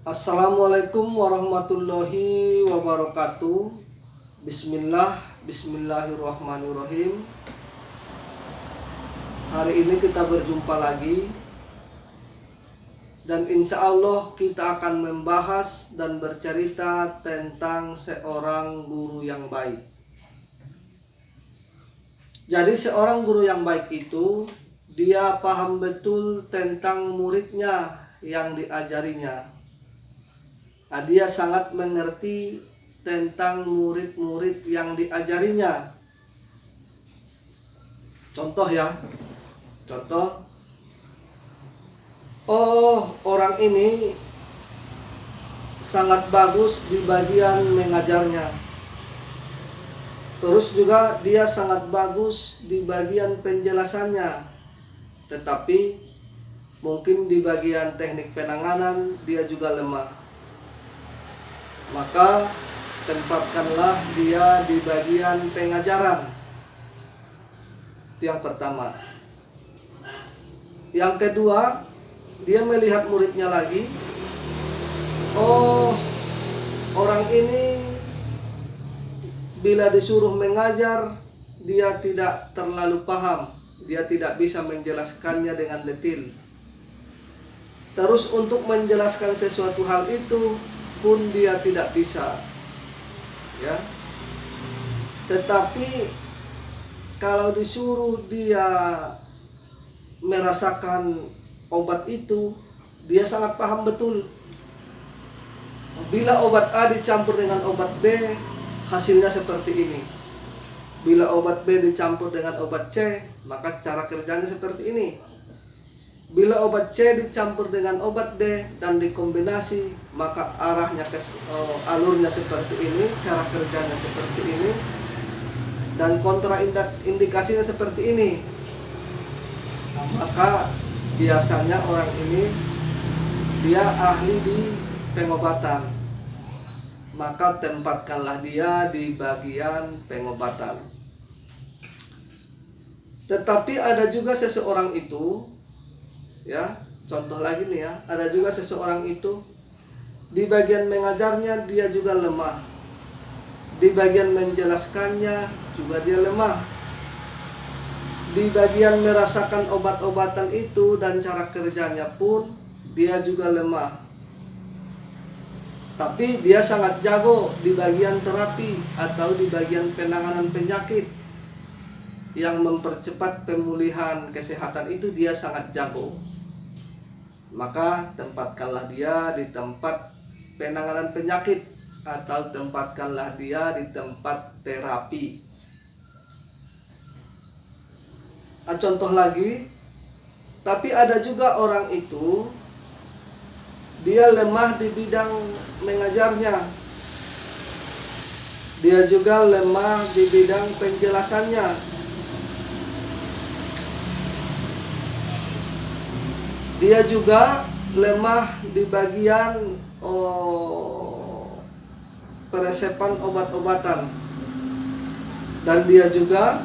Assalamualaikum warahmatullahi wabarakatuh. Bismillahirrahmanirrahim. Hari ini kita berjumpa lagi, dan insya Allah kita akan membahas dan bercerita tentang seorang guru yang baik. Jadi seorang guru yang baik itu, dia paham betul tentang muridnya yang diajarinya. Dia sangat mengerti tentang murid-murid yang diajarinya. Contoh ya, orang ini sangat bagus di bagian mengajarnya. Terus juga dia sangat bagus di bagian penjelasannya. Tetapi mungkin di bagian teknik penanganan dia juga lemah. Maka tempatkanlah dia di bagian pengajaran. Itu yang pertama. Yang kedua, dia melihat muridnya lagi. Orang ini bila disuruh mengajar, dia tidak terlalu paham. Dia tidak bisa menjelaskannya dengan detail. Terus untuk menjelaskan sesuatu hal itu pun dia tidak bisa, ya. Tetapi kalau disuruh dia merasakan obat itu, dia sangat paham betul. Bila obat A dicampur dengan obat B, hasilnya seperti ini. Bila obat B dicampur dengan obat C, maka cara kerjanya seperti ini. Bila obat C dicampur dengan obat D dan dikombinasi, maka alurnya seperti ini, cara kerjanya seperti ini, dan kontraindikasinya seperti ini. Maka biasanya orang ini dia ahli di pengobatan. Maka tempatkanlah dia di bagian pengobatan. Tetapi ada juga seseorang itu, ya, contoh lagi nih ya, ada juga seseorang itu di bagian mengajarnya dia juga lemah, di bagian menjelaskannya juga dia lemah, di bagian merasakan obat-obatan itu dan cara kerjanya pun dia juga lemah. Tapi dia sangat jago di bagian terapi atau di bagian penanganan penyakit yang mempercepat pemulihan kesehatan, itu dia sangat jago. Maka tempatkanlah dia di tempat penanganan penyakit atau tempatkanlah dia di tempat terapi. Contoh lagi, tapi ada juga orang itu dia lemah di bidang mengajarnya. Dia juga lemah di bidang penjelasannya. Dia juga lemah di bagian peresepan obat-obatan. Dan dia juga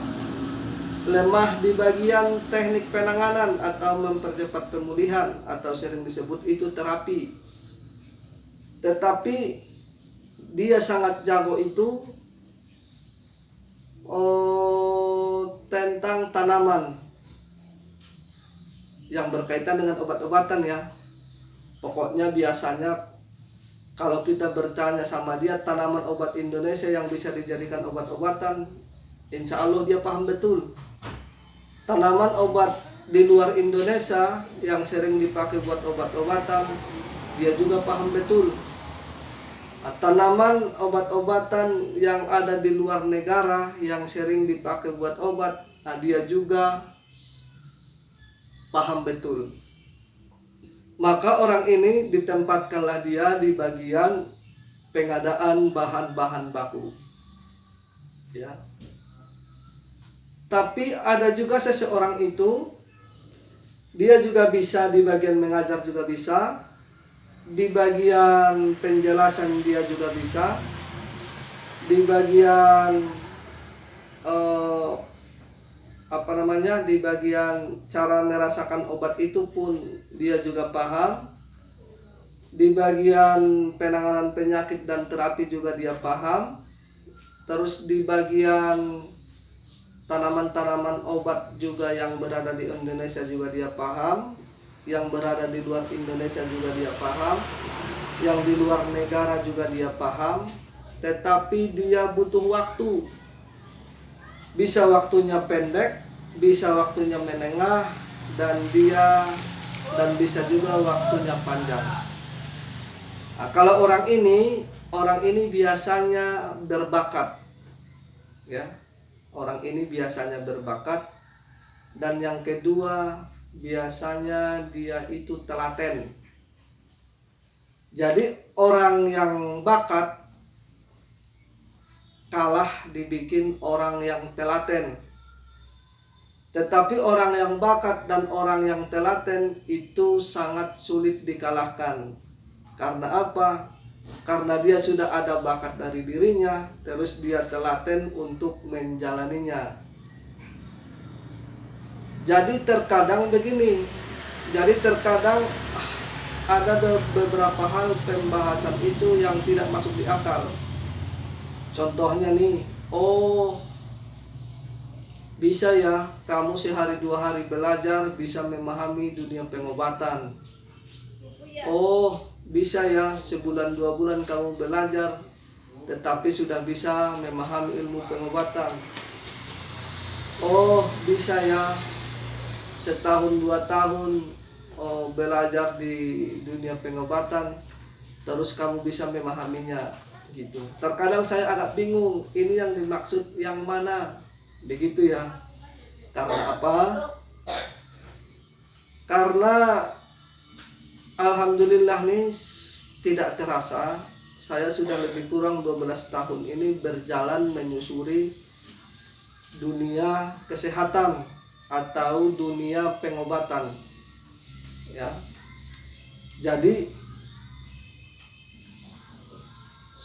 lemah di bagian teknik penanganan atau mempercepat pemulihan, atau sering disebut itu terapi. Tetapi dia sangat jago itu tentang tanaman yang berkaitan dengan obat-obatan, ya. Pokoknya biasanya kalau kita bertanya sama dia tanaman obat Indonesia yang bisa dijadikan obat-obatan, insya Allah dia paham betul. Tanaman obat di luar Indonesia yang sering dipakai buat obat-obatan, dia juga paham betul. Tanaman obat-obatan yang ada di luar negara yang sering dipakai buat obat, dia juga paham betul. Maka orang ini ditempatkanlah dia di bagian pengadaan bahan-bahan baku, ya. Tapi ada juga seseorang itu, dia juga bisa di bagian mengajar juga bisa, di bagian penjelasan dia juga bisa, di bagian di bagian cara merasakan obat itu pun dia juga paham. Di bagian penanganan penyakit dan terapi juga dia paham. Terus di bagian tanaman-tanaman obat juga yang berada di Indonesia juga dia paham. Yang berada di luar Indonesia juga dia paham. Yang di luar negara juga dia paham. Tetapi dia butuh waktu. Bisa waktunya pendek, bisa waktunya menengah, dan bisa juga waktunya panjang. Nah, kalau orang ini biasanya berbakat, ya. Orang ini biasanya berbakat, dan yang kedua biasanya dia itu telaten. Jadi orang yang bakat kalah dibikin orang yang telaten. Tetapi orang yang bakat dan orang yang telaten itu sangat sulit dikalahkan. Karena apa? Karena dia sudah ada bakat dari dirinya, terus dia telaten untuk menjalaninya. Jadi terkadang begini, ada beberapa hal pembahasan itu yang tidak masuk di akal. Contohnya nih, bisa ya kamu sehari 2 hari belajar bisa memahami dunia pengobatan. Bisa ya sebulan 2 bulan kamu belajar tetapi sudah bisa memahami ilmu pengobatan. Bisa ya setahun 2 tahun belajar di dunia pengobatan terus kamu bisa memahaminya gitu. Terkadang saya agak bingung ini yang dimaksud yang mana begitu ya. Karena apa? Karena alhamdulillah nih tidak terasa saya sudah lebih kurang 12 tahun ini berjalan menyusuri dunia kesehatan atau dunia pengobatan, ya. Jadi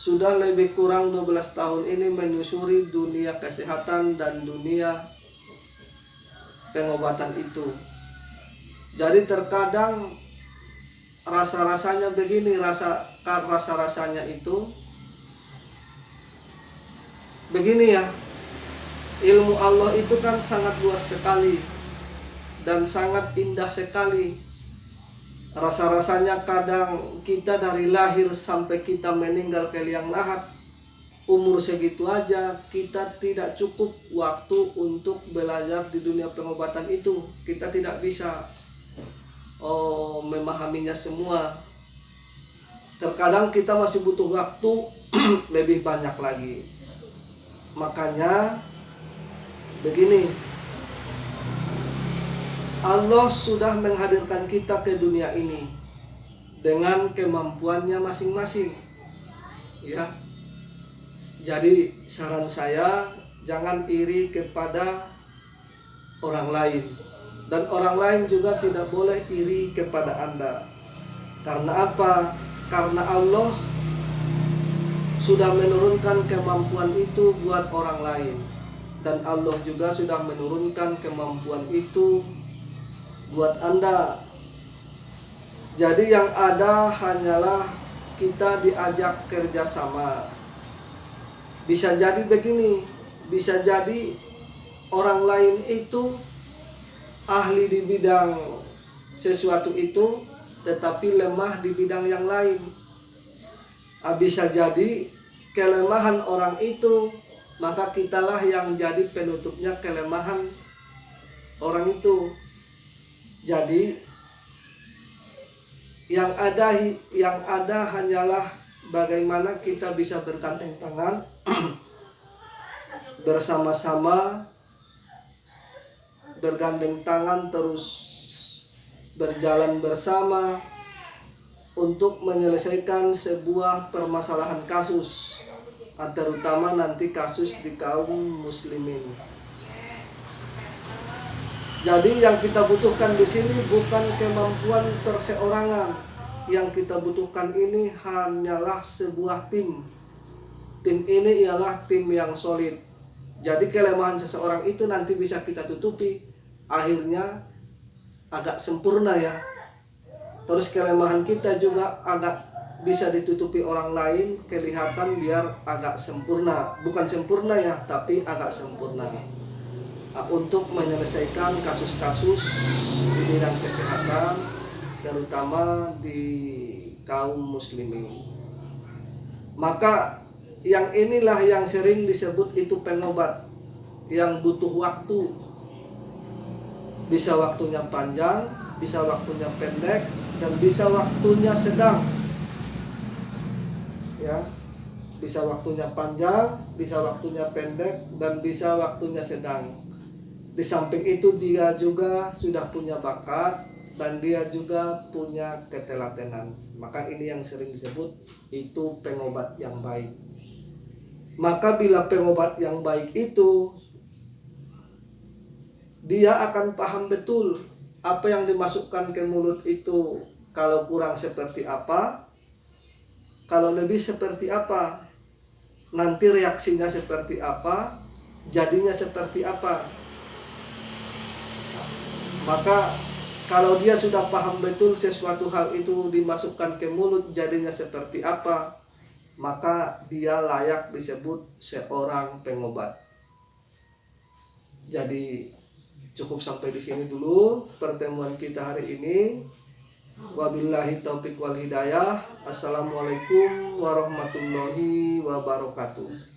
sudah lebih kurang 12 tahun ini menyusuri dunia kesehatan dan dunia pengobatan itu. Jadi terkadang rasa-rasanya begini, rasa-rasanya itu begini ya. Ilmu Allah itu kan sangat luas sekali dan sangat indah sekali. Rasa-rasanya kadang kita dari lahir sampai kita meninggal ke liang lahat, umur segitu aja kita tidak cukup waktu untuk belajar di dunia pengobatan itu. Kita tidak bisa memahaminya semua. Terkadang kita masih butuh waktu lebih banyak lagi. Makanya begini, Allah sudah menghadirkan kita ke dunia ini dengan kemampuannya masing-masing, ya. Jadi saran saya jangan iri kepada orang lain. Dan orang lain juga tidak boleh iri kepada Anda. Karena apa? Karena Allah sudah menurunkan kemampuan itu buat orang lain. Dan Allah juga sudah menurunkan kemampuan itu buat Anda. Jadi yang ada hanyalah kita diajak kerjasama. Bisa jadi begini, bisa jadi orang lain itu ahli di bidang sesuatu itu tetapi lemah di bidang yang lain. Bisa jadi kelemahan orang itu, maka kitalah yang jadi penutupnya kelemahan orang itu. Jadi yang ada hanyalah bagaimana kita bisa bergandeng tangan bersama-sama, bergandeng tangan terus berjalan bersama untuk menyelesaikan sebuah permasalahan kasus, terutama nanti kasus di kaum muslimin. Jadi yang kita butuhkan di sini bukan kemampuan perseorangan. Yang kita butuhkan ini hanyalah sebuah tim. Tim ini ialah tim yang solid. Jadi kelemahan seseorang itu nanti bisa kita tutupi. Akhirnya agak sempurna ya. Terus kelemahan kita juga agak bisa ditutupi orang lain, kelihatan biar agak sempurna. Bukan sempurna ya, tapi agak sempurna. Untuk menyelesaikan kasus-kasus di bidang kesehatan, terutama di kaum muslimin. Maka yang inilah yang sering disebut itu pengobat, yang butuh waktu. Bisa waktunya panjang, bisa waktunya pendek, dan bisa waktunya sedang. Ya, bisa waktunya panjang, bisa waktunya pendek, dan bisa waktunya sedang. Di samping itu dia juga sudah punya bakat dan dia juga punya ketelatenan. Maka ini yang sering disebut itu pengobat yang baik. Maka bila pengobat yang baik itu, dia akan paham betul apa yang dimasukkan ke mulut itu, kalau kurang seperti apa, kalau lebih seperti apa, nanti reaksinya seperti apa, jadinya seperti apa. Maka kalau dia sudah paham betul sesuatu hal itu dimasukkan ke mulut jadinya seperti apa, maka dia layak disebut seorang pengobat. Jadi cukup sampai di sini dulu pertemuan kita hari ini. Wabillahi taufiq wal hidayah. Assalamualaikum warahmatullahi wabarakatuh.